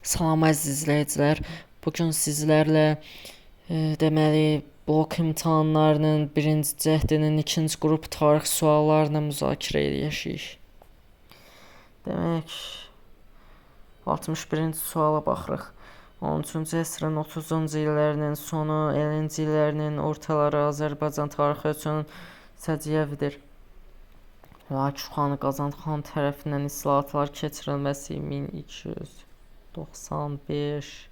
Salam əziz izləyicilər. Bu gün sizlərlə deməli blok imtahanlarının birinci cəhdinin ikinci qrup tarix suallarını müzakirə edəcəyik. Demək 61-ci suala baxırıq. 13-cü əsrin 30-cu illərinin sonu, 50-ci illərinin ortaları Azərbaycan tarixi üçün səciyyəvidir. Akif xan Qazanxan tərəfindən islahatlar keçirilməsi 1295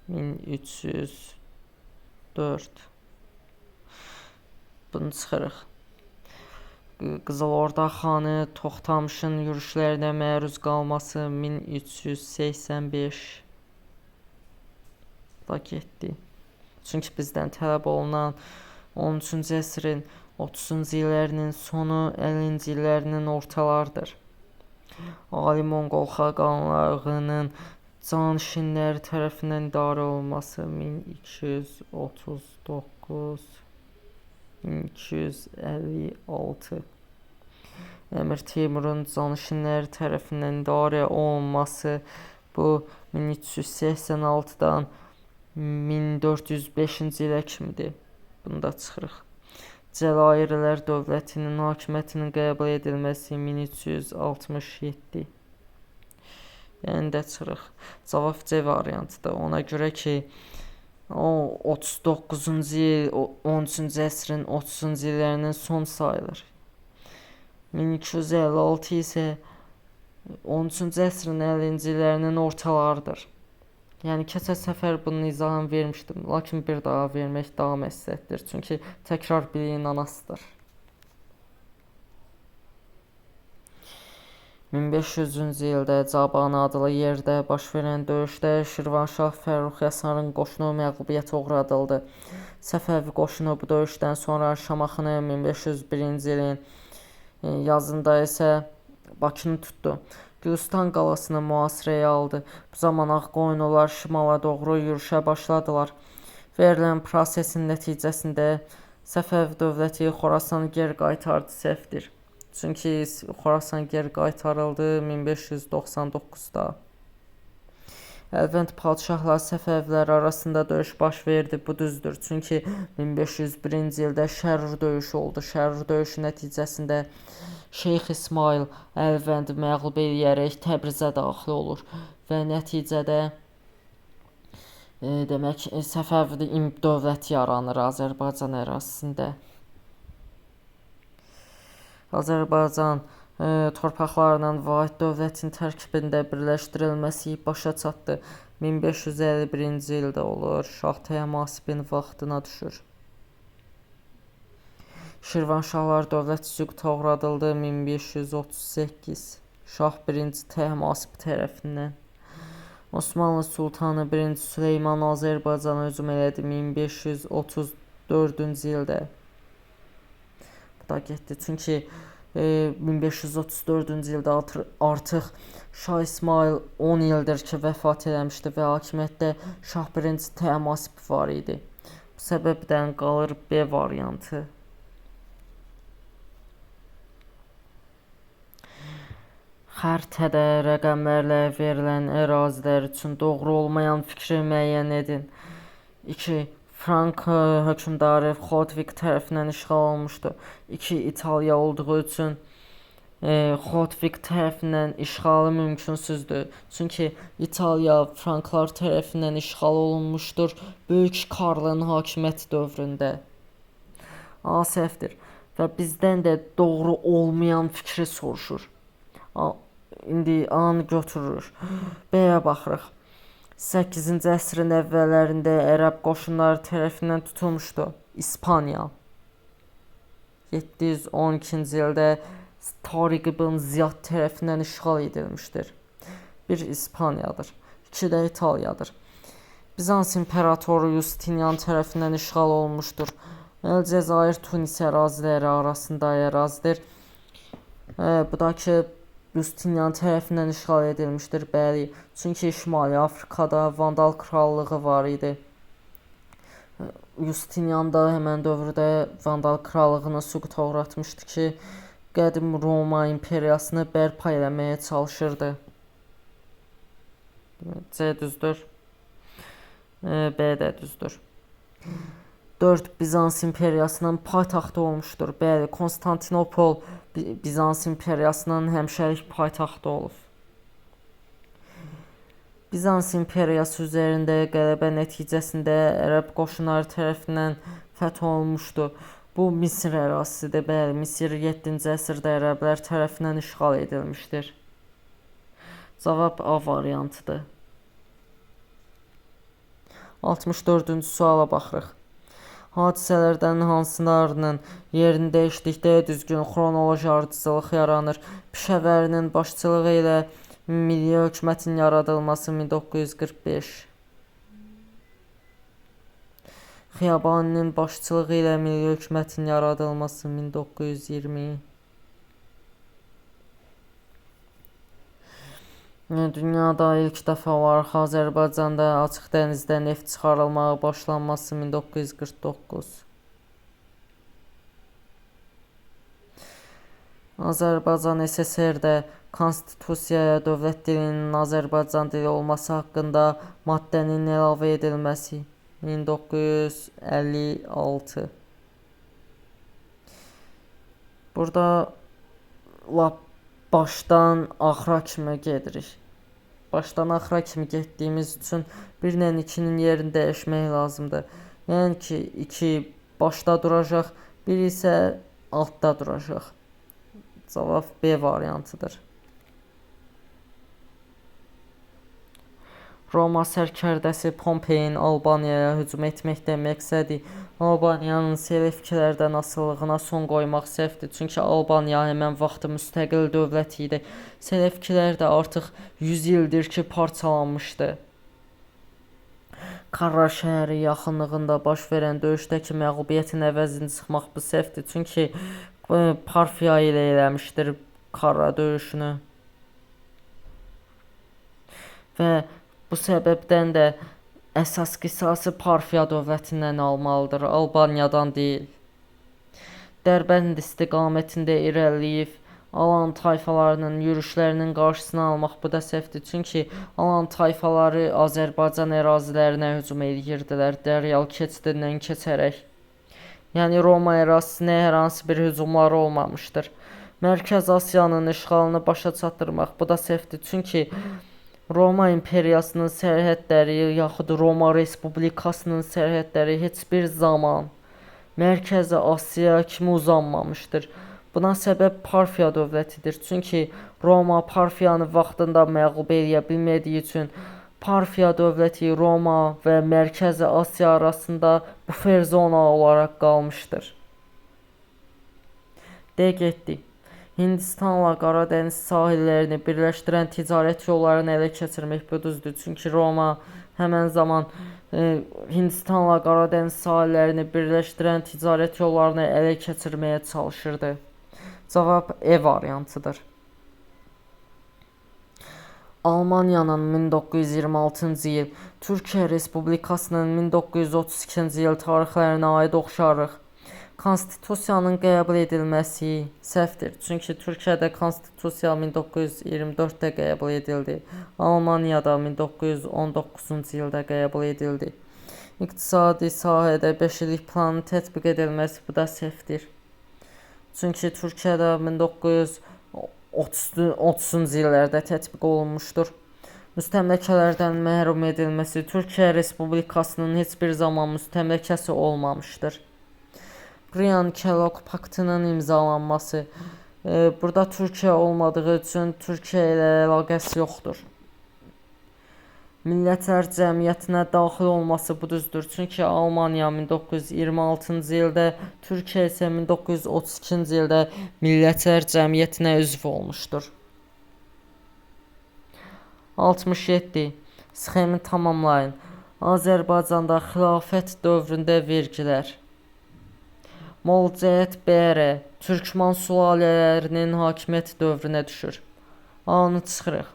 1304. Bunu çıxırıq. Qızıl Orda xanı Toxtamışın yürüşlərinə məruz qalması 1385. Da getdi. Çünki bizdən tələb olunan 13-cü əsrin 30-cu illərinin sonu, 50-ci illərinin ortalarıdır. Ali Monqol xaqanlığının canişinləri tərəfindən idarə olunması 1239 1256. Əmir Teymurun canişinləri tərəfindən idarə olunması bu 1386-dan 1405-ci ilə kimidir. Bunu da çıxırıq. Cəlairlər dövlətinin hakimiyyətinin qəbul edilməsi 1367. Yəni də çıxırıq. Cavab C variantıdır. Ona görə ki, o 39-cu il 13-cü əsrin 30-cu illərinin son sayılır. 1256 isə 13-cü əsrin 50-ci illərinin ortalarıdır. Yəni keçən səfər bunun izahını vermişdim, lakin bir daha vermək daha məsləhətdir. Çünki təkrar biliyin anasıdır. 1500-cü ildə Caban adlı yerdə baş verən döyüşdə Şirvanşah Fərrux Yasarın qoşunu məğlubiyyətə uğradıldı. Səfəvi qoşunu bu döyüşdən sonra Şamaxını 1501-ci ilin yazında isə Bakını tutdu. Gülüstan qalasını mühasirəyə aldı. Bu zaman Ağqoyunlular şimala doğru yürüşə başladılar. Verilən prosesin nəticəsində Səfəvi dövləti Xorasanı geri qaytardı səhvdir. Çünki Xorasan geri qaytarıldı 1599-da. Əlvənd padşahlar Səfəvilər arasında döyüş baş verdi. Bu düzdür. Çünki 1501-ci ildə Şərur döyüşü oldu. Şərur döyüşü nəticəsində Şeyx İsmail Əlvəndi məğlub edərək Təbrizə daxil olur və nəticədə demək Səfəvi dövləti yaranır Azərbaycan ərazisində. Azərbaycan torpaqlarının vahid dövlətin tərkibində birləşdirilməsi başa çatdı. 1551-ci ildə olur. Şah Təhmasibin vaxtına düşür. Şirvanşahlar dövlət süquta uğradıldı 1538. Şah 1-ci Təhmasib tərəfindən. Osmanlı Sultanı 1-ci Süleyman Azərbaycana hücum elədi 1534-cü ildə. Bu da getdi. Çünki 1534-cü ildə artıq Şah İsmail 10 ildir ki vəfat eləmişdi və hakimiyyətdə Şah 1-ci Təhmasib var idi. Bu səbəbdən qalır B variantı. Xəritədə rəqəmlərlə verilən ərazilər üçün doğru olmayan fikri müəyyən edin. 2. Frank hökmdarı Xodvik tərəfindən işğal olunmuşdu. 2. İtaliya olduğu üçün Xodvik tərəfindən işğalı mümkünsüzdür. Çünki İtaliya Franklar tərəfindən işğal olunmuşdur Böyük Karlın hakimiyyəti dövründə. A səhvdir və bizdən də doğru olmayan fikri soruşur. İndi A-nı götürürük. B-yə baxırıq. 8-ci əsrin əvvəllərində ərəb qoşunları tərəfindən tutulmuşdu. İspaniya. 712-ci ildə Tariq ibn Ziyad tərəfindən işğal edilmişdir. 1. İspaniyadır. 2. də İtaliyadır. Bizans İmperatoru Justinian tərəfindən işğal olunmuşdur. Cəzair Tunis əraziləri arasında ərazidir. Bu da ki Justinian tərəfindən işğal edilmişdir. Bəli, çünki Şimali Afrikada Vandal krallığı var idi. Justinian da həmən dövrdə Vandal krallığını süquta uğratmışdı ki, qədim Roma imperiyasını bərpa eləməyə çalışırdı. C düzdür. B də düzdür. 4. Bizans imperiyasının paytaxtı olmuşdur. Bəli, Konstantinopol Bizans imperiyasının həmişəlik paytaxtı olub. Bizans imperiyası üzərində qələbə nəticəsində ərəb qoşunları tərəfindən fəth olunmuşdu. Bu Misir ərazisidir. Bəli, Misir 7-ci əsrdə ərəblər tərəfindən işğal edilmişdir. Cavab A variantıdır. 64-cü suala baxırıq. Hadisələrdən hansılarının yerini dəyişdikdə düzgün xronoloji ardıcıllıq yaranır? Pişəvərinin başçılığı ilə milli hökumətin yaradılması 1945. Xiyabaninin başçılığı ilə milli hökumətin yaradılması 1920. Dünyada ilk dəfə olaraq Azərbaycanda açıq dənizdə neft çıxarılmağa başlanması 1949. Azərbaycan SSR-də konstitusiyaya dövlət dilinin Azərbaycan dili olması haqqında maddənin əlavə edilməsi 1956. Burada lap başdan axıra kimi gedirik. Başdan axıra kimi getdiyimiz üçün 1 ilə 2-nin yerini dəyişmək lazımdır. Yəni ki, 2 başda duracaq, 1 isə altda duracaq. Cavab B variantıdır. Roma sərkərdəsi Pompeyin Albaniyaya hücum etməkdə məqsədi Albaniyanın Selevkilərdən asılılığına son qoymaq səhvdir. Çünki Albaniya həmən vaxtı müstəqil dövlət idi. Selevkilər də artıq 100 ildir ki, parçalanmışdı. Karra şəhəri yaxınlığında baş verən döyüşdəki məğlubiyyətin əvəzini çıxmaq bu səhvdir. Çünki Parfiya ilə eləmişdir Karra döyüşünü. Və bu səbəbdən də əsas qisası Parfiya dövlətindən almalıdır, Albaniyadan deyil. Dərbənd istiqamətində irəliyib Alan tayfalarının yürüşlərinin qarşısını almaq bu da səhvdir. Çünki Alan tayfaları Azərbaycan ərazilərinə hücum edirdilər, Dəryal keçidindən keçərək. Yəni Roma ərazisinə hər hansı bir hücumları olmamışdır. Mərkəz Asiyanın işğalını başa çatdırmaq bu da səhvdir. Çünki Roma imperiyasının sərhədləri yaxud Roma Respublikasının sərhədləri heç bir zaman Mərkəzi Asiya kimi uzanmamışdır. Buna səbəb Parfiya dövlətidir. Çünki Roma Parfiyanı vaxtında məğlub edə bilmədiyi üçün Parfiya dövləti Roma və Mərkəzi Asiya arasında bufer zona olaraq qalmışdır. D getdi. Hindistanla Qaradəniz sahillərini birləşdirən ticarət yollarını ələ keçirmək bu düzdür. Çünki Roma həmən zaman Hindistanla Qaradəniz sahillərini birləşdirən ticarət yollarını ələ keçirməyə çalışırdı. Cavab E variantıdır. Almaniyanın 1926-cı il, Türkiyə Respublikasının 1932-ci il tarixlərinə aid oxşarlıq. Konstitusiyanın qəbul edilməsi səhvdir. Çünki Türkiyədə konstitusiya 1924-də qəbul edildi. Almaniyada 1919-cu ildə qəbul edildi. İqtisadi sahədə 5 illik planın tətbiq edilməsi bu da səhvdir. Çünki Türkiyədə 1930-cu illərdə tətbiq olunmuşdur. Müstəmləkələrdən məhrum edilməsi Türkiyə Respublikasının heç bir zaman müstəmləkəsi olmamışdır. Briyan-Kellogg paktının imzalanması. Burada Türkiyə olmadığı üçün Türkiyə ilə əlaqəsi yoxdur. Millətlər Cəmiyyətinə daxil olması bu düzdür. Çünki Almaniya 1926-cı ildə, Türkiyə isə 1932-ci ildə Millətlər Cəmiyyətinə üzv olmuşdur. 67. Sxemi tamamlayın. Azərbaycanda xilafət dövründə vergilər. Molcəhət BR Türkman sülalələrinin hakimiyyət dövrünə düşür. A-nı çıxırıq.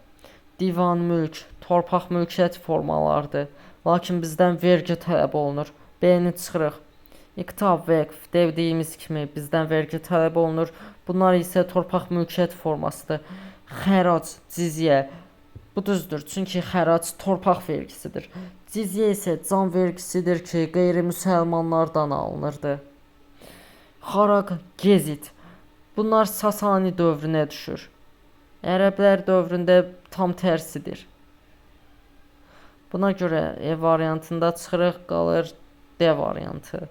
Divan mülk, torpaq mülkiyyət formalarıdır. Lakin bizdən vergi tələb olunur. B-ni çıxırıq. İqta vəqf dediyimiz kimi bizdən vergi tələb olunur. Bunlar isə torpaq mülkiyyət formasıdır. Xərac, cizyə. Bu düzdür, çünki xərac torpaq vergisidir. Cizyə isə can vergisidir ki, qeyri-müsəlmanlardan alınırdı. Xaraq, Gezid. Bunlar Sasani dövrünə düşür. Ərəblər dövründə tam tərsidir. Buna görə E variantında çıxırıq, qalır D variantı.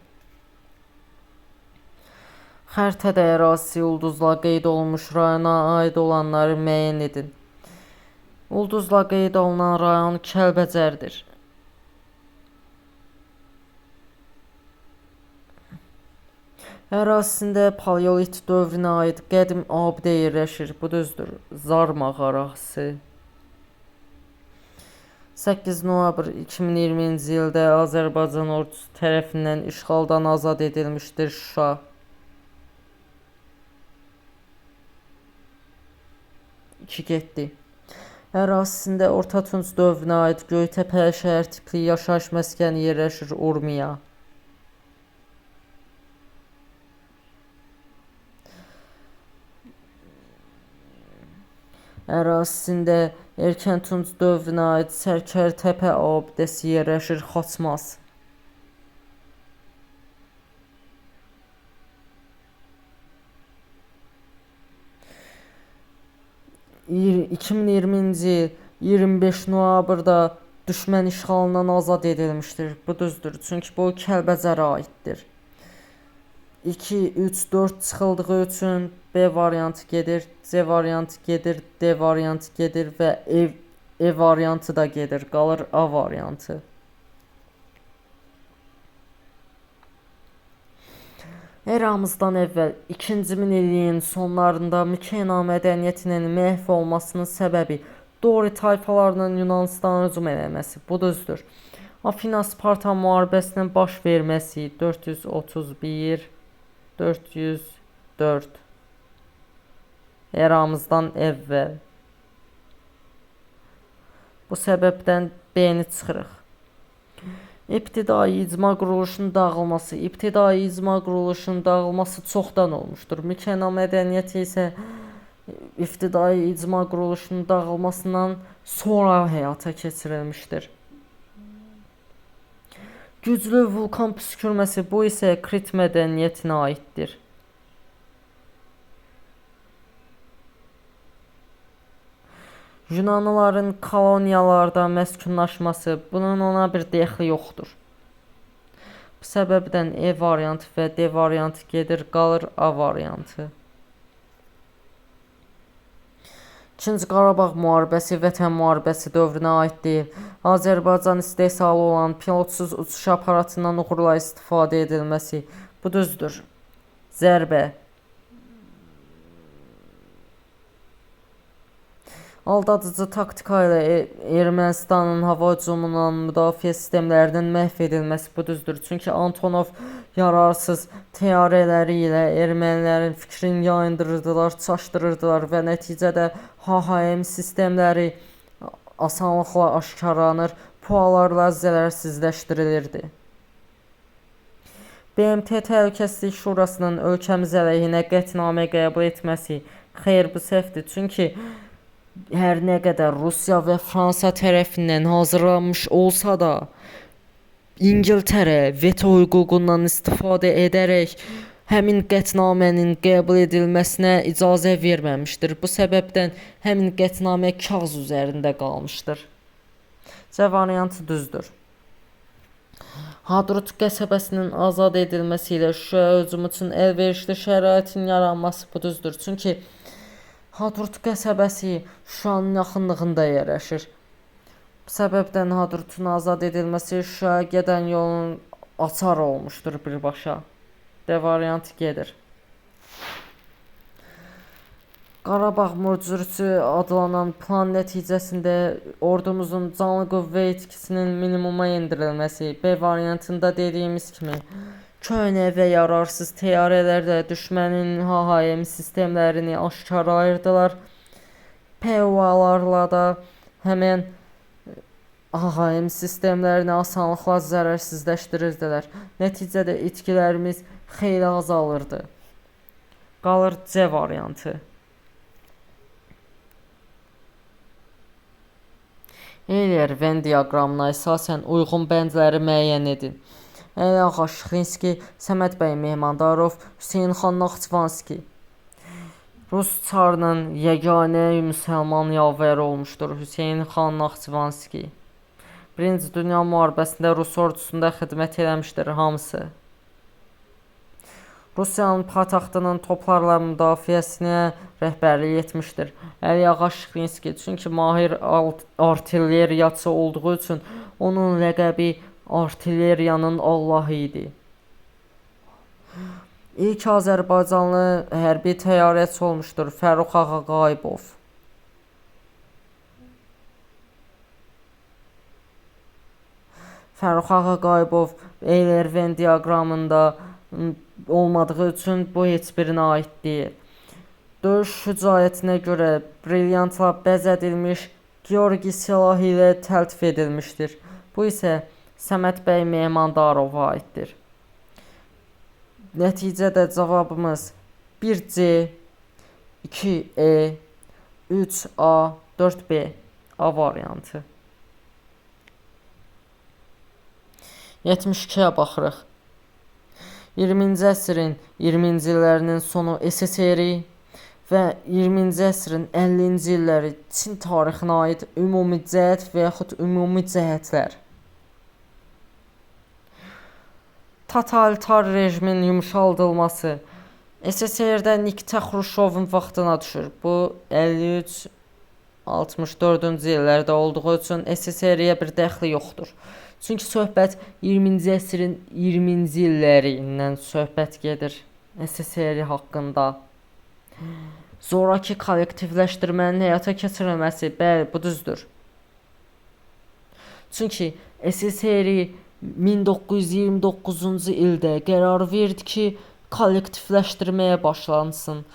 Xəritədə ərazisi ulduzla qeyd olunmuş rayona aid olanları müəyyən edin. Ulduzla qeyd olunan rayon Kəlbəcərdir. Ərazisində paleolit dövrünə aid qədim abidə yerləşir. Bu düzdür. Zar mağarası. 8 noyabr 2020-ci ildə Azərbaycan ordusu tərəfindən işğaldan azad edilmişdir Şuşa. Getdi. Ərazisində Orta Tunc dövrünə aid Göytəpə şəhər tipli yaşayış məskəni yerləşir Urmiya. Ərazisində Erkən Tunc dövrünə aid Sərkərtəpə abidəsi yerləşir Xaçmaz. İl 2020-ci il 25 noyabrda düşmən işğalından azad edilmişdir. Bu düzdür, çünki bu Kəlbəcərə aiddir. 2, 3, 4 çıxıldığı üçün B variantı gedir, C variantı gedir, D variantı gedir və E variantı da gedir. Qalır A variantı. Eramızdan əvvəl 2-ci minilliyin sonlarında Mikena mədəniyyətinin məhv olmasının səbəbi Dori tayfalarının Yunanistan'a hücum eləməsi. Bu düzdür. Afina-Sparta müharibəsinin baş verməsi 431 404 eramızdan əvvəl. Bu səbəbdən B-ni çıxırıq. İbtidai icma quruluşunun dağılması. İbtidai icma quruluşunun dağılması çoxdan olmuşdur. Mikena mədəniyyəti isə İbtidai icma quruluşunun dağılmasından sonra həyata keçirilmişdir. Güclü vulkan püskürməsi, bu isə Krit mədəniyyətinə aiddir. Yunanlıların koloniyalarda məskunlaşması, bunun ona bir dəxli yoxdur. Bu səbəbdən E variantı və D variantı gedir, qalır A variantı. 2-ci Qarabağ müharibəsi Vətən müharibəsi dövrünə aid deyil. Azərbaycan istehsalı olan pilotsuz uçuş aparatından uğurla istifadə edilməsi. Bu düzdür. Zərbə. Aldadıcı taktika ilə Ermənistanın hava hücumundan müdafiə sistemlərinin məhv edilməsi. Bu düzdür. Çünki Antonov yararsız təyyarələri ilə ermənilərin fikrini yayındırırdılar, çaşdırırdılar və nəticədə HHM sistemləri asanlıqla aşkarlanır, pualarla zərərsizləşdirilirdi. BMT Təhlükəsizlik Şurasının ölkəmiz əleyhinə qətnamə qəbul etməsi. Xeyr, bu səhvdir. Çünki hər nə qədər Rusiya və Fransa tərəfindən hazırlanmış olsa da, İngiltərə veto hüququndan istifadə edərək həmin qətnamənin qəbul edilməsinə icazə verməmişdir. Bu səbəbdən həmin qətnamə kağız üzərində qalmışdır. C variantı düzdür. Hadrut qəsəbəsinin azad edilməsi ilə Şuşaya hücum üçün əlverişli şəraitin yaranması. Bu düzdür. Çünki Hadrut qəsəbəsi Şuşanın yaxınlığında yerləşir. Bu səbəbdən Hadrutun azad edilməsi Şuşaya gedən yolun açarı olmuşdur birbaşa. D variantı gedir. Qarabağ möcüzüsü adlanan plan nəticəsində ordumuzun canlı qüvvə itkisinin minimuma endirilməsi. B variantında dediyimiz kimi köhnə və yararsız təyyarələrlə düşmənin HHM sistemlərini aşkarlayırdılar. PUA-larla da həmən HHM sistemlərini asanlıqla zərərsizləşdirirdilər. Nəticədə itkilərimiz xeyli azalırdı. Qalır C variantı. Eyler-Venn diaqramına əsasən uyğun bəndləri müəyyən edin. Əliağa Şıxlinski, Səməd bəy Mehmandarov, Hüseyn xan Naxçıvanski. Rus çarının yeganə müsəlman yavəri olmuşdur Hüseyn xan Naxçıvanski. Birinci Dünya müharibəsində Rus ordusunda xidmət eləmişdir hamısı. Rusiyanın paytaxtının toplarla müdafiəsinə rəhbərlik etmişdir Əliağa Şıxlinski. Çünki mahir artilleriyaçı olduğu üçün onun ləqəbi artilleriyanın Allahı idi. İlk Azərbaycanlı hərbi təyyarəçi olmuşdur Fərrux Ağaqayıbov. Fərrux Ağaqayıbov Eyler-Venn diaqramında olmadığı üçün bu heç birinə aid deyil. Döyüş şücaətinə görə brilyantla bəzədilmiş Georgi silahı ilə təltif edilmişdir. Bu isə Səməd bəy Mehmandarova aiddir. Nəticədə cavabımız 1C, 2E, 3A, 4B A variantı. 72-yə baxırıq. 20-ci əsrin 20-ci illərinin sonu SSRİ və 20-ci əsrin 50-ci illəri Çin tarixinə aid ümumi cəhət və yaxud ümumi cəhətlər. Totalitar rejimin yumşaldılması SSR-də Nikita Xruşovun vaxtına düşür. Bu 53-64-cü illərdə olduğu üçün SSR-yə bir dəxli yoxdur. Çünki söhbət 20-ci əsrin 20-ci illərindən söhbət gedir SSR haqqında. Zoraki kollektivləşdirmənin həyata keçirilməsi, bəli, bu düzdür. Çünki SSR 1929-cu ildə qərar verdi ki, kollektivləşdirməyə başlansın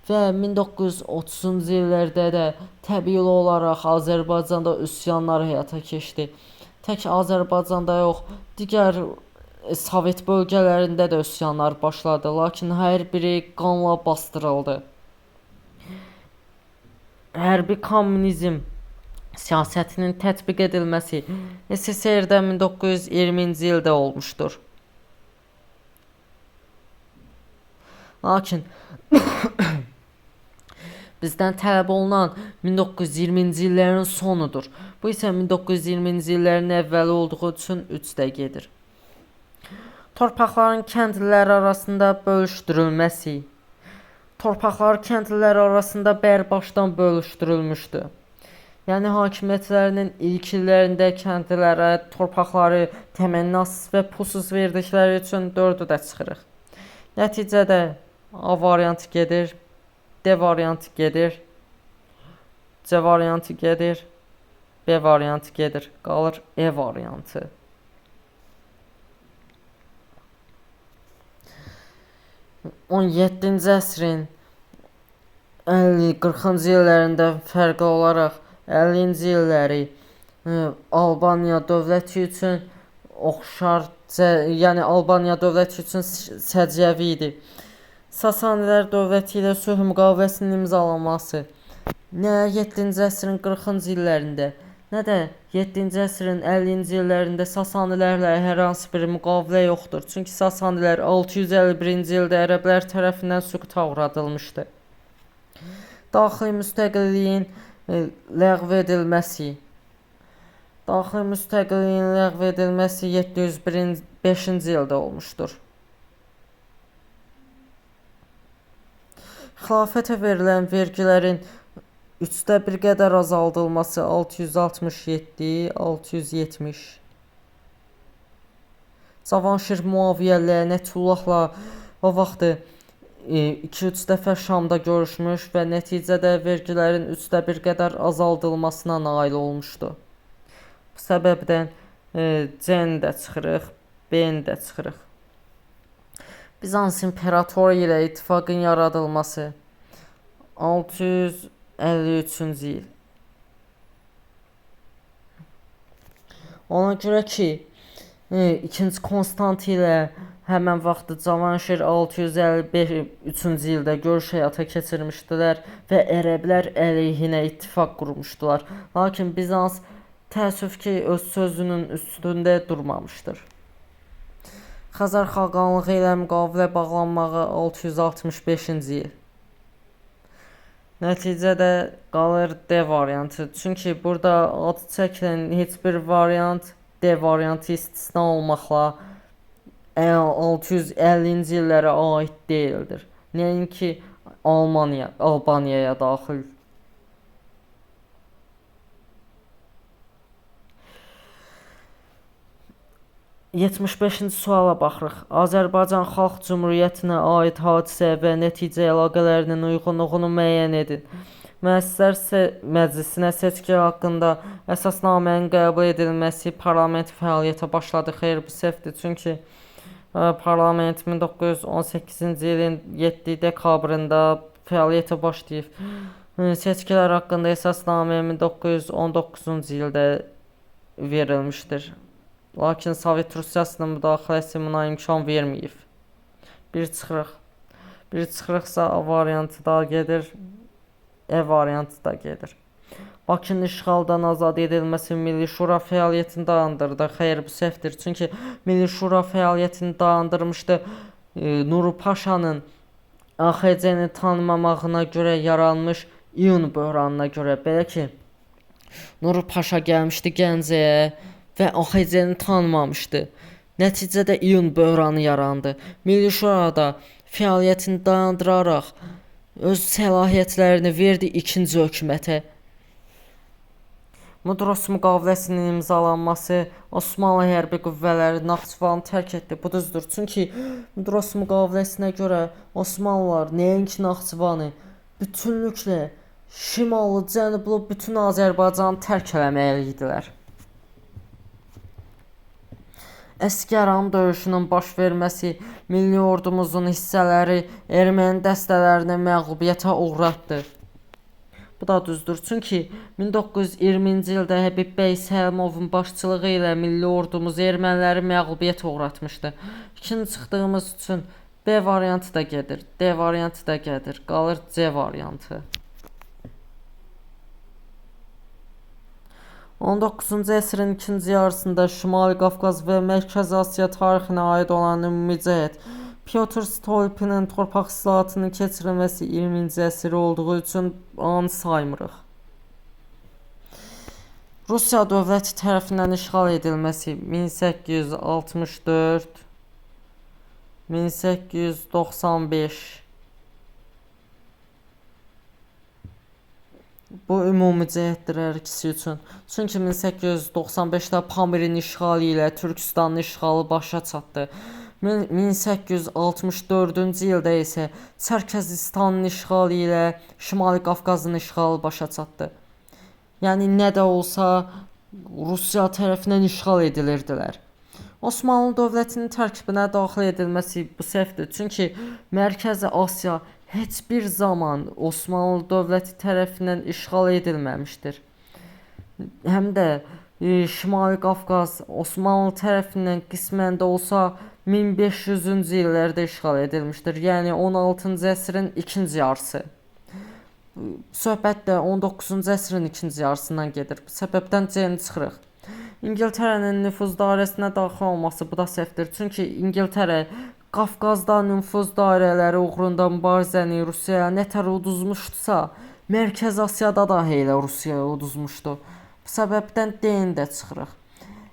və 1930-cu illərdə də təbii olaraq Azərbaycanda üsyanlar həyata keçdi. Tək Azərbaycanda yox, digər Sovet bölgələrində də üsyanlar başladı, lakin hər biri qanla bastırıldı. Hərbi kommunizm siyasətinin tətbiq edilməsi SSR-də 1920-ci ildə olmuşdur. Lakin bizdən tələb olunan 1920-ci illərin sonudur. Bu isə 1920-ci illərin əvvəli olduğu üçün 3-də gedir. Torpaqların kəndlilər arasında bölüşdürülməsi. Torpaqlar kəndlilər arasında bərbaşdan bölüşdürülmüşdü. Yəni hakimiyyətlərinin ilk illərində kəndlilərə torpaqları təmənnasız və pulsuz verdikləri üçün 4-də çıxırıq. Nəticədə A variantı gedir, D variantı gedir, C variantı gedir, B variantı gedir. Qalır E variantı. On 17-ci əsrin 50-40-cı illərində fərqli olaraq 50-ci illəri Albaniya dövləti üçün yəni Albaniya dövləti üçün səciyyəvi idi. Sasanilər dövləti ilə sülh müqaviləsinin imzalanması nə 7-ci əsrin 40-cı illərində, nə də 7-ci əsrin 50-ci illərində Sasanilərlə hər hansı bir müqavilə yoxdur. Çünki Sasanilər 651-ci ildə ərəblər tərəfindən süquta uğradılmışdı. Daxili müstəqilliyin ləğv edilməsi. Daxili müstəqilliyin ləğv edilməsi 705-ci ildə olmuşdur. Xilafətə verilən vergilərin 1/3 qədər azaldılması 667-670. Cavanşir Muaviyə Lənətullahla o vaxtı 2-3 dəfə Şamda görüşmüş və nəticədə vergilərin 1/3 qədər azaldılmasına nail olmuşdu. Bu səbəbdən C-ni də çıxırıq, B-ni də çıxırıq. Bizans İmperatoru ilə ittifaqın yaradılması 653-cü il. Ona görə ki, 2-ci Konstant ilə həmən vaxtı Cavanşir 653-cü ildə görüş həyata keçirmişdilər və ərəblər əleyhinə ittifaq qurmuşdular. Lakin Bizans təəssüf ki, öz sözünün üstündə durmamışdır. Xəzər xaqanlığı ilə müqavilə bağlanmağı 665-ci il. Nəticədə qalır D variantı. Çünki burada adı çəkilən heç bir variant D variantı istisna olmaqla 650-ci illərə aid deyildir. Nəinki Albaniyaya daxil. Yetmiş 5-ci suala baxırıq. Azərbaycan Xalq Cümhuriyyətinə aid hadisə və nəticə əlaqələrinin uyğunluğunu müəyyən edin. Müəssislər Məclisinə seçki haqqında əsasnamənin qəbul edilməsi parlament fəaliyyətə başladı. Xeyr, bu səhvdir. Çünki parlament 1918-ci ilin 7 dekabrında fəaliyyətə başlayıb. Seçkilər haqqında əsasnamə 1919-cu ildə verilmişdir. Lakin Sovet Rusiyasının müdaxiləsi buna imkan verməyib. Bir çıxırıqsa A variantı da gedir, E variantı da gedir. Bakının işğaldan azad edilməsi Milli Şura fəaliyyətini dayandırdı. Xeyr, bu səhvdir. Çünki Milli Şura fəaliyyətini dayandırmışdı. Nuru Paşanın AXC-ni tanımamağına görə yaranmış iyun böhranına görə. Belə ki, Nuru Paşa gəlmişdi Gəncəyə və AXC-ni tanımamışdı. Nəticədə iyun böhranı yarandı. Milli Şura da fəaliyyətini dayandıraraq öz səlahiyyətlərini verdi ikinci hökumətə. Mudros müqaviləsinin imzalanması Osmanlı hərbi qüvvələri Naxçıvanı tərk etdi. Bu düzdür. Çünki Mudros müqaviləsinə görə Osmanlılar nəinki Naxçıvanı, bütünlüklə şimallı, cənublu bütün Azərbaycanı tərk eləməli idilər. Əsgəran döyüşünün baş verməsi milli ordumuzun hissələri erməni dəstələrini məğlubiyyətə uğratdı. Bu da düzdür. Çünki 1920-ci ildə Həbib bəy Səlimovun başçılığı ilə milli ordumuz erməniləri məğlubiyyətə uğratmışdı. İkinci çıxdığımız üçün B variantı da gedir, D variantı da gedir. Qalır C variantı. 19-cu əsrin ikinci yarısında Şimali Qafqaz və Mərkəzi Asiya tarixinə aid olan ümumi cəhət Pyotr Stolypinin torpaq islahatının keçirilməsi 20-ci əsr olduğu üçün A-nı saymırıq. Rusiya dövləti tərəfindən işğal edilməsi 1864, 1895. Bu ümumi cəhətdir hər ikisi üçün. Çünki 1895-də Pamirin işğalı ilə Türkistanın işğalı başa çatdı. 1864-cü ildə isə Çərkəzistanın işğalı ilə Şimali Qafqazın işğalı başa çatdı. Yəni nə də olsa Rusiya tərəfindən işğal edilirdilər. Osmanlı dövlətinin tərkibinə daxil edilməsi bu səhvdir. Çünki Mərkəzi Asiya heç bir zaman Osmanlı dövləti tərəfindən işğal edilməmişdir. Həm də Şimali Qafqaz Osmanlı tərəfindən qismən də olsa 1500-cü illərdə işğal edilmişdir. Yəni 16-cı əsrin ikinci yarısı. Söhbət də 19-cu əsrin ikinci yarısından gedir. Bu səbəbdən C-ni çıxırıq. İngiltərənin nüfuz dairəsinə daxil olması bu da səhvdir. Çünki İngiltərə Qafqazda nüfuz dairələri uğrunda mübarizəni Rusiyaya nətər uduzmuşdusa, Mərkəzi Asiyada da elə Rusiyaya uduzmuşdu. Bu səbəbdən D-ni də çıxırıq.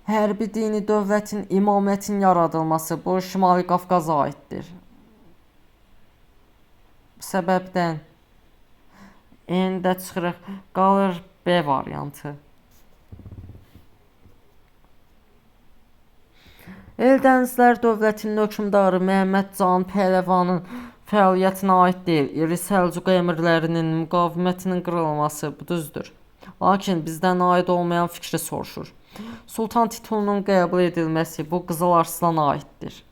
Hərbi dini dövlətin imamətin yaradılması bu Şimali Qafqaza aiddir. Bu səbəbdən E-ni də çıxırıq. Qalır B variantı. Eldənizlər dövlətinin hökmdarı Məhəmməd Can Pəhləvanın fəaliyyətinə aid deyil. İri Səlcuq əmirlərinin müqavimətinin qırılması bu düzdür. Lakin bizdən aid olmayan fikri soruşur. Sultan titulunun qəbul edilməsi bu Qızıl Arslana aiddir.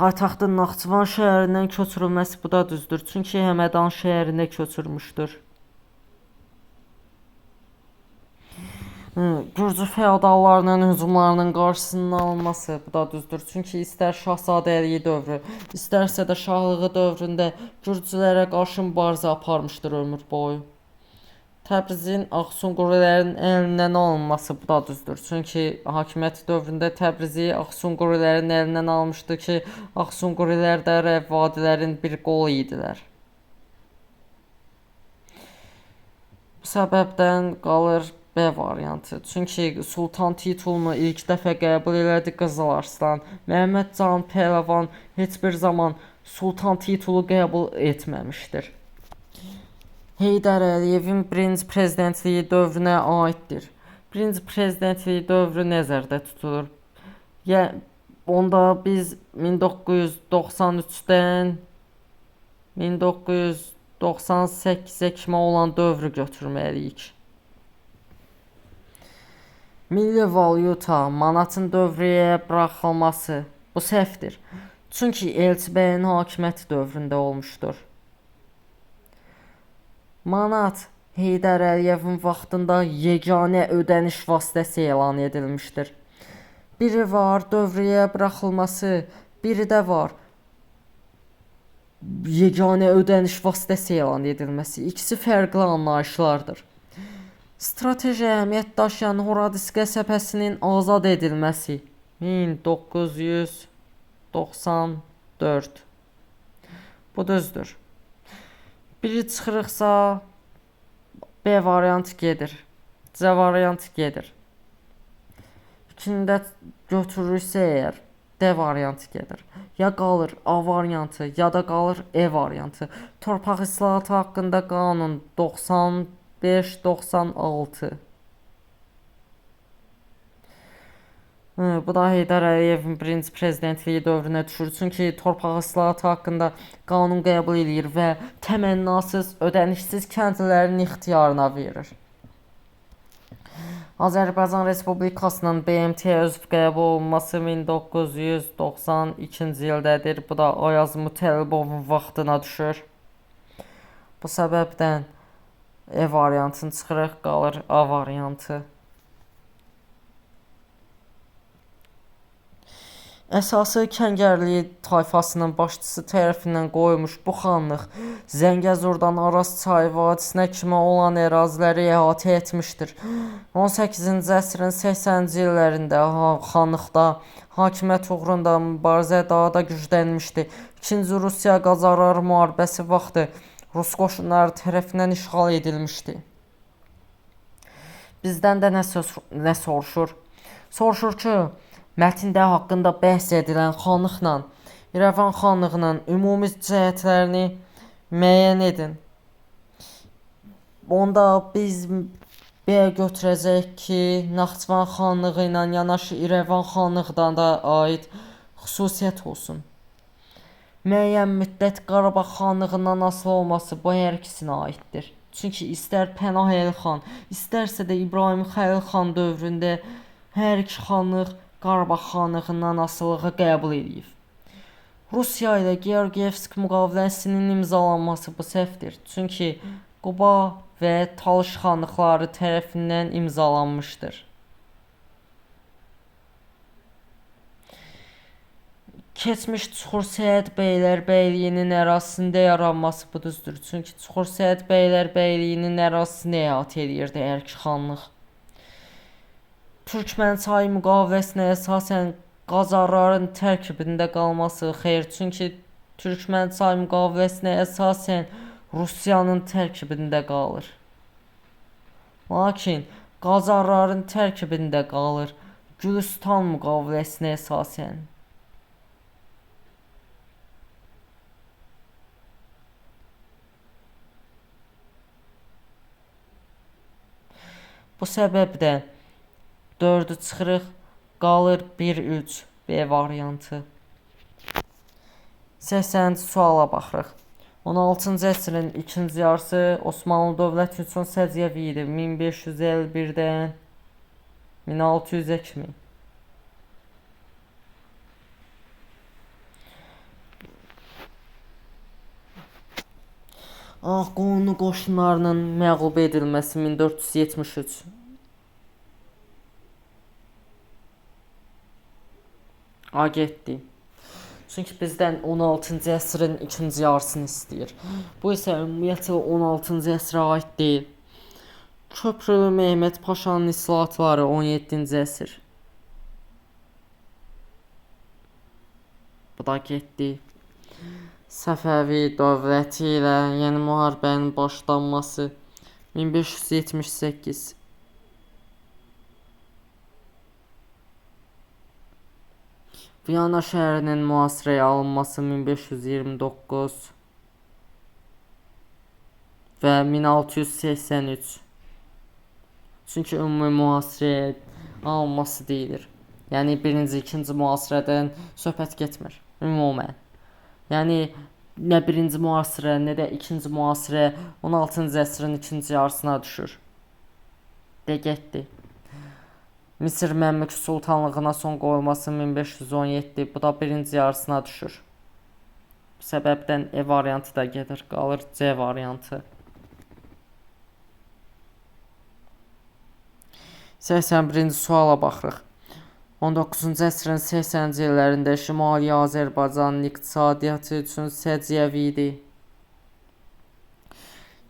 Paytaxtın Naxçıvan şəhərindən köçürülməsi bu da düzdür. Çünki Həmədan şəhərinə köçürmüşdür. Gürcü feodallarının hücumlarının qarşısının alınması, bu da düzdür. Çünki istər şahzadəliyi dövrü, istərsə də şahlığı dövründə gürcülərə qarşı mübarizə aparmışdır ömür boyu. Təbrizin Ağsunqurilərin əlindən alınması, bu da düzdür. Çünki hakimiyyəti dövründə Təbrizi Ağsunqurilərin əlindən almışdı ki, Ağsunqurilər də Rəvvadilərin bir qolu idilər. Bu səbəbdən qalır B variantı. Çünki sultan titulunu ilk dəfə qəbul elədi Qızıl Arslan. Məhəmməd Can Pəhləvan heç bir zaman sultan titulu qəbul etməmişdir. Heydər Əliyevin birinci prezidentliyi dövrünə aiddir. Birinci prezidentliyi dövrü nəzərdə tutulur. Onda biz 1993-dən 1998-ə kimi olan dövrü götürməliyik. Milli valyuta, manatın dövriyyəyə buraxılması bu səhvdir. Çünki Elçi bəyin hakimiyyəti dövründə olmuşdur. Manat Heydər Əliyevin vaxtında yeganə ödəniş vasitəsi elan edilmişdir. Biri var dövriyyəyə buraxılması, biri də var yeganə ödəniş vasitəsi elan edilməsi. İkisi fərqli anlayışlardır. Strateji əhəmiyyət daşıyan Horadiz qəsəbəsinin azad edilməsi 1994. Bu düzdür. Biri çıxırıqsa B variantı gedir. C variantı gedir. İkində götürürsə əgər D variantı gedir. Ya qalır A variantı, ya da qalır E variantı. Torpaq islahatı haqqında qanun 95-96. Bu da Heydər Əliyevin birinci prezidentliyi dövrünə düşür. Çünki torpaq islahatı haqqında qanun qəbul edir və təmənnasız, ödənişsiz kəndlilərin ixtiyarına verir. Azərbaycan Respublikasının BMT-yə üzv qəbul olunması 1992-ci ildədir. Bu da Ayaz Mütəllibovun vaxtına düşür. Bu səbəbdən E variantını çıxırıq, qalır A variantı. Əsası Kəngərli tayfasının başçısı tərəfindən qoyulmuş bu xanlıq Zəngəzurdan Araz çayı vadisinə kimi olan əraziləri əhatə etmişdir. 18-ci əsrin 80-ci illərində xanlıqda hakimiyyət uğrunda mübarizə daha da güclənmişdi. İkinci Rusiya-Qacarlar müharibəsi vaxtı Rus qoşunları tərəfindən işğal edilmişdi. Bizdən də nə soruşur? Soruşur ki, mətndə haqqında bəhs edilən xanlıqla İrəvan xanlığının ümumi cəhətlərini müəyyən edin. Onda biz B götürəcək ki, Naxçıvan xanlığı ilə yanaşı İrəvan xanlığına da aid xüsusiyyət olsun. Müəyyən müddət Qarabağ xanlığından asılı olması bu hər ikisinə aiddir. Çünki istər Pənah Əli xan, istərsə də İbrahim Xəlil xan dövründə hər iki xanlıq Qarabağ xanlığından asılılığı qəbul edib. Rusiya ilə Georgiyevsk müqaviləsinin imzalanması bu səhvdir. Çünki Quba və Talış xanlıqları tərəfindən imzalanmışdır. Keçmiş Çuxur Səyid Bəylərbəyliyinin ərazisində yaranması bu düzdür. Çünki Çuxur Səyid Bəylərbəyliyinin ərazisini əhatə edirdi hər iki xanlıq. Türkmən çayı müqaviləsinə əsasən Qacarların tərkibində qalması xeyr. Çünki Türkmən çayı müqaviləsinə əsasən Rusiyanın tərkibində qalır. Lakin Qacarların tərkibində qalır Gülüstan müqaviləsinə əsasən. Bu səbəbdən 4-ü çıxırıq, qalır 1-3 B variantı. 80-ci suala baxırıq. 16-cı əsrin ikinci yarısı Osmanlı dövləti üçün səciyyəvi idi. 1551-dən 1600-ə kimi. Ağqoyunlu qoşunlarının məğlub edilməsi 1473. A getdi. Çünki bizdən 16-cı əsrin ikinci yarısını istəyir. Bu isə ümumiyyətlə 16-cı əsrə aid deyil. Köprülü Mehmet Paşanın islahatları 17-ci əsr. Bu da getdi. Səfəvi dövləti ilə yeni müharibənin başlanması 1578. Viyana şəhərinin mühasirəyə alınması 1529 və 1683. Çünki ümumi mühasirəyə alınması deyilir. Yəni birinci, ikinci mühasirədən söhbət getmir ümumən. Yəni nə birinci mühasirə, nə də ikinci mühasirə 16-cı əsrin ikinci yarısına düşür. De getdi. Misir Məmlük Sultanlığına son qoyulması 1517. Bu da birinci yarısına düşür. Bu səbəbdən E variantı da gedir, qalır C variantı. 81-ci suala baxırıq. 19-cu əsrin 80-ci illərində Şimali Azərbaycanın iqtisadiyyatı üçün səciyyəvi idi.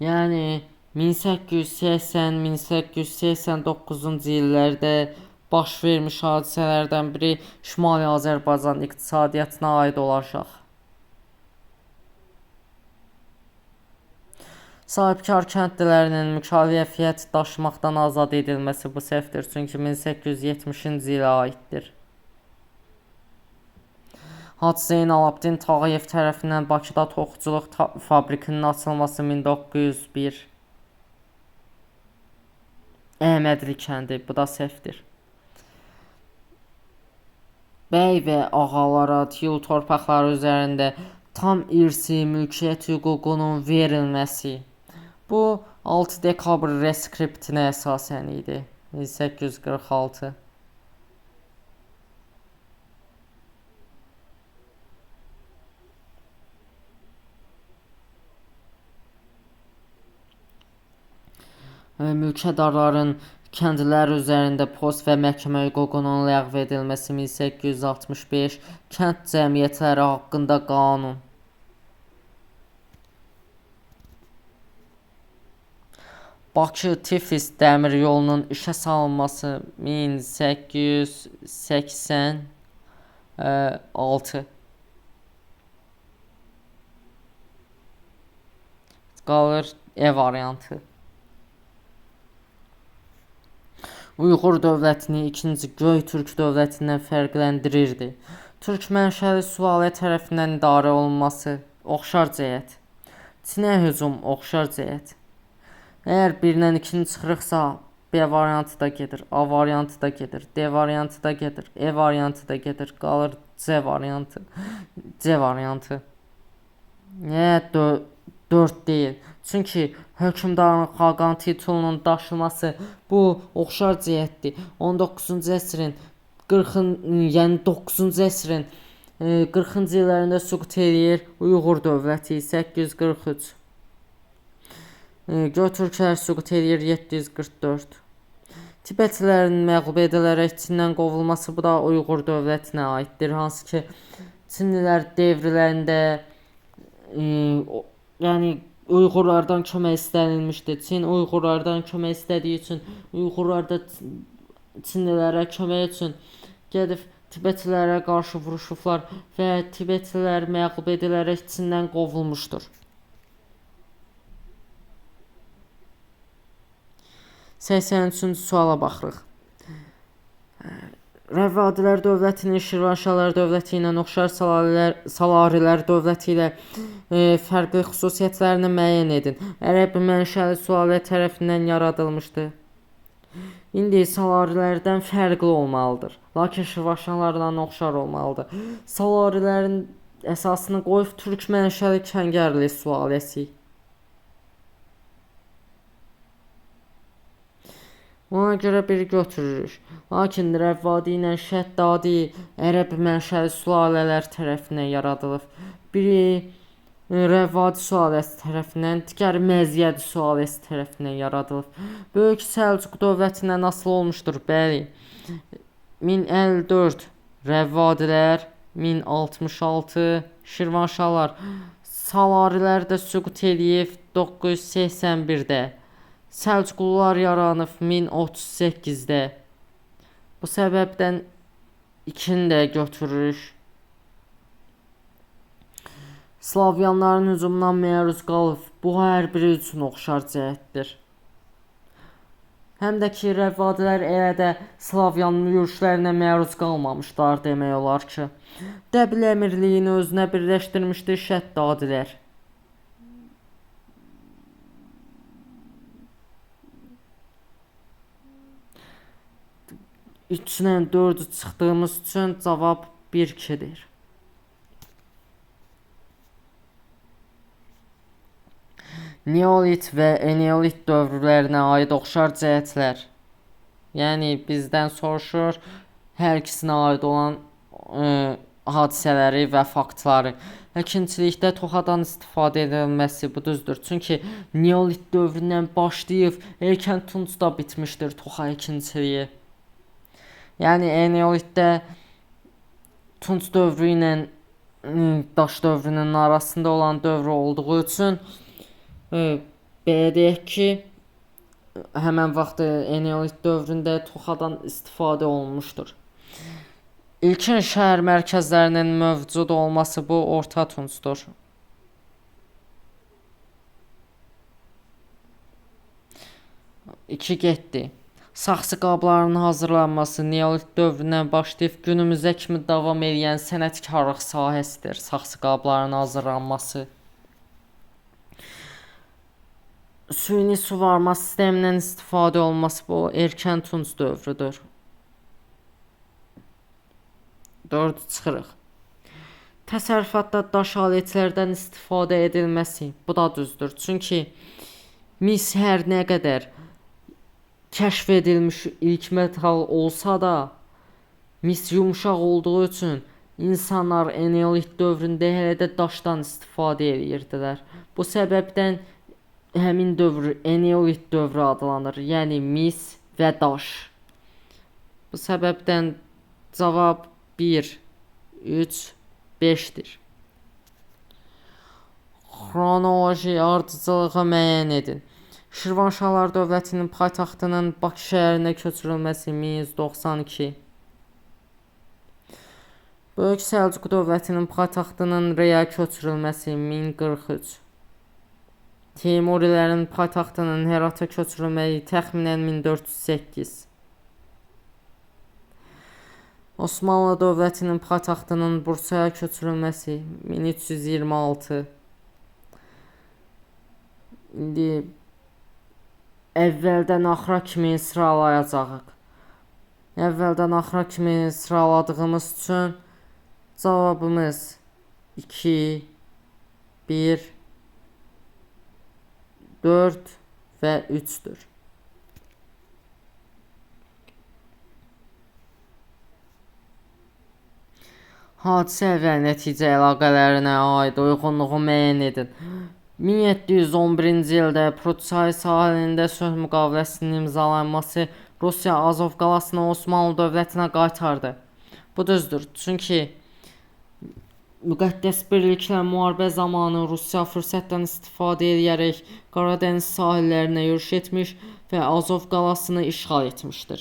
Yəni 1880-1889-cu illərdə baş vermiş hadisələrdən biri Şimali Azərbaycan iqtisadiyyatına aid olacaq. Sahibkar kəndlilərinin mükəlləfiyyət daşımaqdan azad edilməsi bu səhvdir, çünki 1870-ci ilə aiddir. Hacı Zeynalabdin Tağıyev tərəfindən Bakıda toxuculuq fabrikinin açılması 1901. Əhmədli kəndi, bu da səhvdir. Bəy və ağalara tiyul torpaqları üzərində tam irsi mülkiyyət hüququnun verilməsi. Bu 6 dekabr reskriptinə əsasən idi. 1846. Mülkədarların kəndlilər üzərində post və məhkəmə hüququnun ləğv edilməsi 1865. Kənd cəmiyyətləri haqqında qanun. Bakı-Tiflis dəmir yolunun işə salınması 1886. Qalır E variantı. Uyğur dövlətini ikinci Göytürk dövlətindən fərqləndirirdi. Türk mənşəli Sülalə tərəfindən idarə olunması oxşar cəhət. Çinə hücum oxşar cəhət. Əgər 1-dən 2-ni çıxırıqsa B variantı da gedir, A variantı da gedir, D variantı da gedir, E variantı da gedir, qalır C variantı. C variantı. Niyə 4 deyil? Çünki hökmdarın xaqan titulunun daşınması bu oxşar cəhətdir. 19-cu əsrin yəni 9-cu əsrin 40-cı illərində süqut eləyir Uyğur dövləti 843. Göytürklər süqut eləyir 744. Tibetlilərin məğlub edilərək Çindən qovulması bu da Uyğur dövlətinə aiddir. Hansı ki Çinlilər devrilərində yəni Uyğurlardan kömək istənilmişdi. Çin Uyğurlardan kömək istədiyi üçün Uyğurlar da Çinlilərə kömək üçün gedib Tibetlilərə qarşı vuruşublar və Tibetlilər məğlub edilərək Çindən qovulmuşdur. 83-cü suala baxırıq. Rəvvadilər dövlətinin Şirvanşahlar dövləti ilə oxşar Salarilər dövləti ilə fərqli xüsusiyyətlərini müəyyən edin. Ərəb mənşəli Sülalə tərəfindən yaradılmışdı. İndi Salarilərdən fərqli olmalıdır. Lakin Şirvanşahlarla oxşar olmalıdır. Salarilərin əsasını qoyub Türk mənşəli Kəngərli sülaləsi. Ona görə biri götürürük. Lakin Rəvvadi ilə Şəddadi ərəb mənşəli sülalələr tərəfindən yaradılıb. Biri Rəvvadi sülaləsi tərəfindən, digəri Məziyyədi sülaləsi tərəfindən yaradılıb. Böyük Səlcuq dövlətindən asılı olmuşdur, bəli. 1054 Rəvvadilər 1066, Şirvanşahlar Salarilər də süqut eləyib 981-də. Səlcuqlular yaranıb 1038-də. Bu səbəbdən ikini də götürürük. Slavyanların hücumundan məruz qalıb. Bu hər biri üçün oxşar cəhətdir. Həm də ki, rəvvadilər elə də Slavyan yürüşlərinə məruz qalmamışlar demək olar ki. Dəbil əmirliyini özünə birləşdirmişdi Şəddadilər. Üçlə 4-ü çıxdığımız üçün cavab 1-2-dir. Neolit və eneolit dövrlərinə aid oxşar cəhətlər. Yəni bizdən soruşur hər ikisinə aid olan hadisələri və faktları. Əkinçilikdə toxadan istifadə edilməsi bu düzdür. Çünki neolit dövründən başlayıb erkən tuncda bitmişdir toxa əkinçiliyi. Yəni eneolitdə tunc dövrü ilə daş dövrünün arasında olan dövr olduğu üçün belə deyək ki, həmən vaxt eneolit dövründə toxadan istifadə olunmuşdur. İlkin şəhər mərkəzlərinin mövcud olması bu orta tuncdur. İki getdi. Saxsı qablarının hazırlanması neolit dövründən başlayıb günümüzə kimi davam edən sənətkarlıq sahəsidir. Saxsı qablarının hazırlanması. Süni suvarma sistemindən istifadə olması bu erkən tunc dövrüdür. 4 çıxırıq. Təsərrüfatda daş aletlərdən istifadə edilməsi bu da düzdür. Çünki mis hər nə qədər kəşf edilmiş ilk metal olsa da mis yumuşaq olduğu üçün insanlar eneolit dövründə hələ də daşdan istifadə edirdilər. Bu səbəbdən həmin dövr eneolit dövrü adlanır. Yəni mis və daş. Bu səbəbdən cavab 1, 3, 5-dir. Xronoloji ardıcılığı müəyyən edin. Şirvanşahlar dövlətinin paytaxtının Bakı şəhərinə köçürülməsi 1192. Böyük Səlcuq dövlətinin paytaxtının Reyə köçürülməsi 1043. Teymurilərin paytaxtının Herata köçürülməyi təxminən 1408. Osmanlı dövlətinin paytaxtının Bursaya köçürülməsi 1326. İndi əvvəldən axıra kimi sıralayacağıq. Əvvəldən axıra kimi sıraladığımız üçün cavabımız 2, 1, 4 və 3-dür. Hadisə və nəticə əlaqələrinə aid uyğunluğu müəyyən edin. 1711-ci ildə Prut-Çayı sahilində sülh müqaviləsinin imzalanması Rusiya Azov qalasını Osmanlı dövlətinə qaytardı. Bu düzdür, çünki müqəddəs birliklə müharibə zamanı Rusiya fürsətdən istifadə edərək Qaradəniz sahillərinə yürüş etmiş və Azov qalasını işğal etmişdir.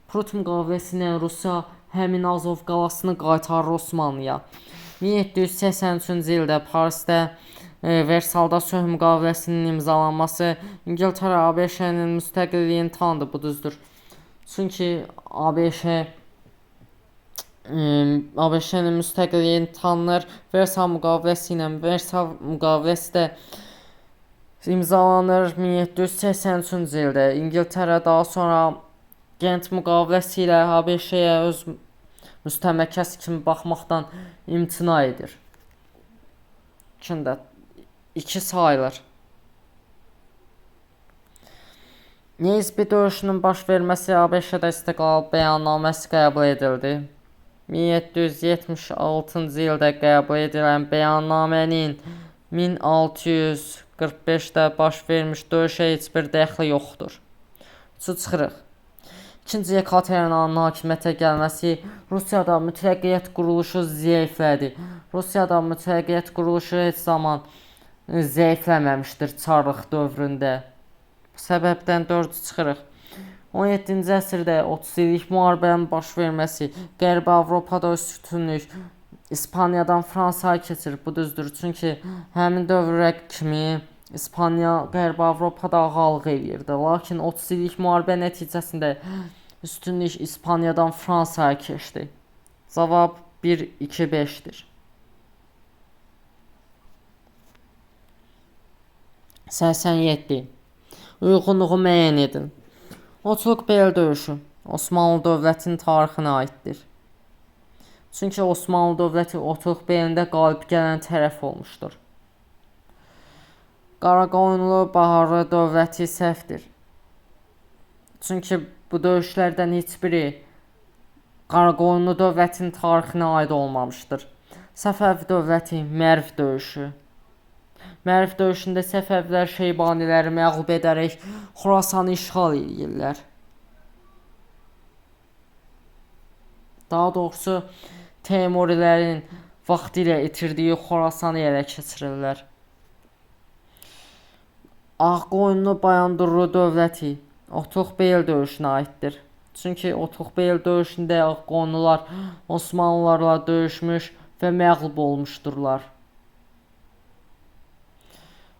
Prut müqaviləsi ilə Rusiya həmin Azov qalasını qaytarır Osmanlıya. 1783-cü ildə Parisdə Versalda sülh müqaviləsinin imzalanması İngiltərə ABŞ-nin müstəqilliyini tanıdı, bu düzdür. Çünki ABŞ-nin müstəqilliyini tanınır Versal müqaviləsi ilə. Versal müqaviləsi də imzalanır 1783-cü ildə. İngiltərə daha sonra Gent müqaviləsi ilə ABŞ-yə öz müstəmləkəsi kimi baxmaqdan imtina edir. İkində 2 sayılır. Nizbi döyüşünün baş verməsi ABŞ-də istiqlal bəyannaməsi qəbul edildi. 1776-cı ildə qəbul edilən bəyannamənin 1645-də baş vermiş döyüşə heç bir dəxli yoxdur. Çıxırıq. İkinci Yekaterinanın hakimiyyətə gəlməsi Rusiyada mütləqiyyət quruluşu zəiflədi. Rusiyada mütləqiyyət quruluşu heç zaman zəifləməmişdir çarlıq dövründə. Bu səbəbdən 4 çıxırıq. 17-ci əsrdə 30 illik müharibənin baş verməsi, Qərbi Avropada üstünlük İspaniyadan Fransaya keçir. Bu düzdür, çünki həmin dövrə kimi İspaniya Qərbi Avropada ağalıq eləyirdi. Lakin 30 illik müharibə nəticəsində üstünlük İspaniyadan Fransaya keçdi. Cavab 1-2-5-dir. 87. Uyğunluğu müəyyən edin. Otluk-Bel döyüşü Osmanlı dövlətinin tarixinə aiddir. Çünki Osmanlı dövləti Otluk-Belində qalib gələn tərəf olmuşdur. Qaraqoyunlu Baharlı dövləti səhvdir. Çünki bu döyüşlərdən heç biri Qaraqoyunlu dövlətin tarixinə aid olmamışdır. Səfəvi dövləti Mərv döyüşü. Mərv döyüşündə Səfəvilər Şeybaniləri məğlub edərək Xorasanı işğal edirlər. Daha doğrusu Teymurilərin vaxtilə itirdiyi Xorasanı ələ keçirirlər. Ağqoyunlu Bayandurlu dövləti Otluk-Bel döyüşünə aiddir. Çünki Otluk-Bel döyüşündə Ağqoyunlular Osmanlılarla döyüşmüş və məğlub olmuşdurlar.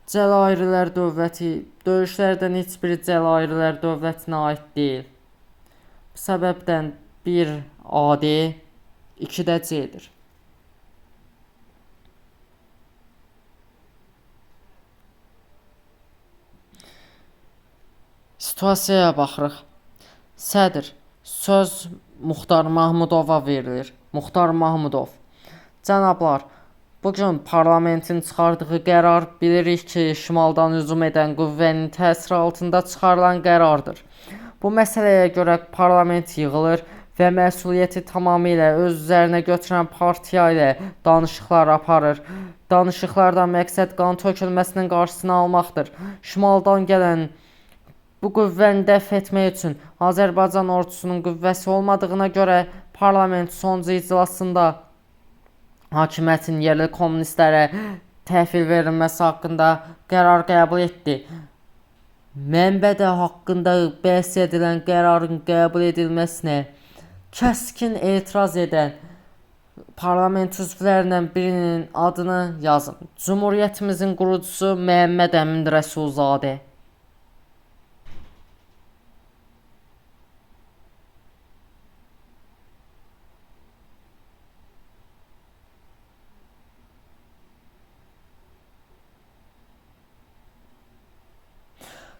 Cəlairilər dövləti döyüşlərdən heç biri Cəlairilər dövlətinə aid deyil. Bu səbəbdən 1 AD, 2 də C-dir. Situasiyaya baxırıq. Sədr. Söz Muxtar Mahmudova verilir. Muxtar Mahmudov. Cənablar, bugün parlamentin çıxardığı qərar bilirik ki, şimaldan hücum edən qüvvənin təsiri altında çıxarılan qərardır. Bu məsələyə görə parlament yığılır və məsuliyyəti tamamilə öz üzərinə götürən partiya ilə danışıqlar aparır. Danışıqlardan məqsəd qan tökülməsinin qarşısını almaqdır. Şimaldan gələn bu qüvvəni dəf etmək üçün Azərbaycan ordusunun qüvvəsi olmadığına görə parlament sonuncu iclasında hakimiyyətin yerli kommunistlərə təhvil verilməsi haqqında qərar qəbul etdi. Mənbədə haqqında bəhs edilən qərarın qəbul edilməsinə kəskin etiraz edən parlament üzvlərindən birinin adını yazın. Cumhuriyyətimizin qurucusu Məhəmməd Əmin Rəsulzadə.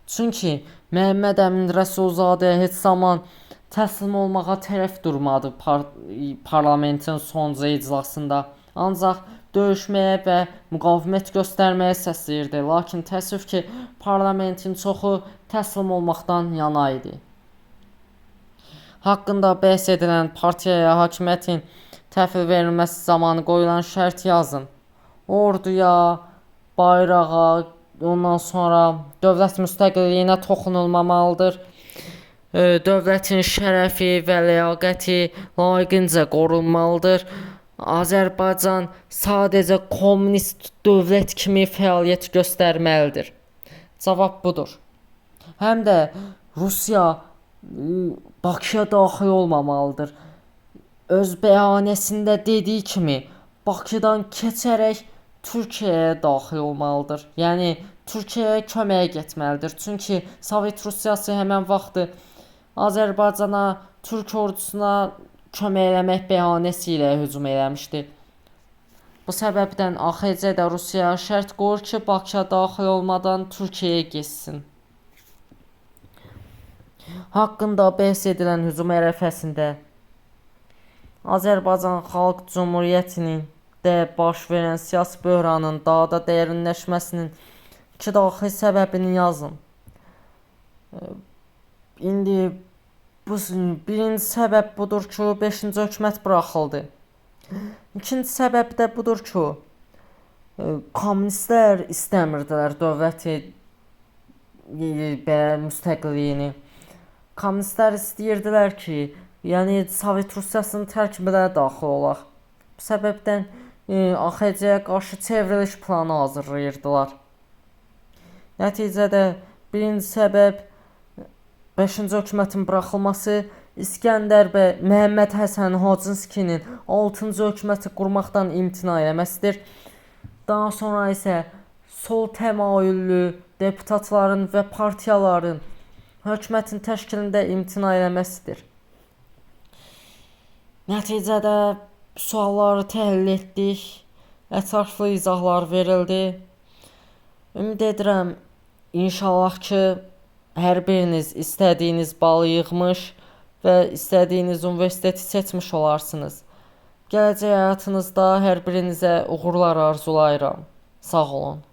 Çünki Məhəmməd Əmin Rəsulzadə heç zaman təslim olmağa tərəf durmadı parlamentin sonuncu iclasında. Ancaq döyüşməyə və müqavimət göstərməyə səsləyirdi. Lakin təəssüf ki, parlamentin çoxu təslim olmaqdan yana idi. Haqqında bəhs edilən partiyaya hakimiyyətin təhvil verilməsi zamanı qoyulan şərt yazın. Orduya, bayrağa, ondan sonra dövlət müstəqilliyinə toxunulmamalıdır. Dövlətin şərəfi və ləyaqəti layiqincə qorunmalıdır. Azərbaycan sadəcə kommunist dövlət kimi fəaliyyət göstərməlidir. Cavab budur. Həm də Rusiya Bakıya daxil olmamalıdır. Öz bəyanəsində dediyi kimi Bakıdan keçərək Türkiyəyə daxil olmalıdır. Yəni Türkiyəyə köməyə getməlidir. Çünki Sovet Rusiyası həmən vaxtı Azərbaycana, Türk ordusuna kömək eləmək bəhanəsi ilə hücum eləmişdi. Bu səbəbdən AXC də Rusiyaya şərt qoyur ki, Bakıya daxil olmadan Türkiyəyə getsin. Haqqında bəhs edilən hücum ərəfəsində Azərbaycan Xalq Cümhuriyyətinin də baş verən siyasi böhranın daha da dərinləşməsinin iki daxili səbəbini yazın. İndi birinci səbəb budur ki, 5-ci hökumət buraxıldı. İkinci səbəb də budur ki, kommunistlər istəmirdilər dövləti belə müstəqilliyini. Kommunistlər istəyirdilər ki, yəni Sovet Rusiyasının tərkibinə daxil olaq. Bu səbəbdən AXC-yə qarşı çevriliş planı hazırlayırdılar. Nəticədə birinci səbəb 5-ci hökumətin buraxılması, İskəndər bəy Məhəmməd Həsən Hocinskinin 6-cı hökuməti qurmaqdan imtina eləməsidir. Daha sonra isə sol təmayüllü deputatların və partiyaların hökumətin təşkilində imtina eləməsidir. Nəticədə sualları təhlil etdik, ətraflı izahlar verildi. Ümid edirəm, inşallah ki, hər biriniz istədiyiniz balı yığmış və istədiyiniz universiteti seçmiş olarsınız. Gələcək həyatınızda hər birinizə uğurlar arzulayıram. Sağ olun.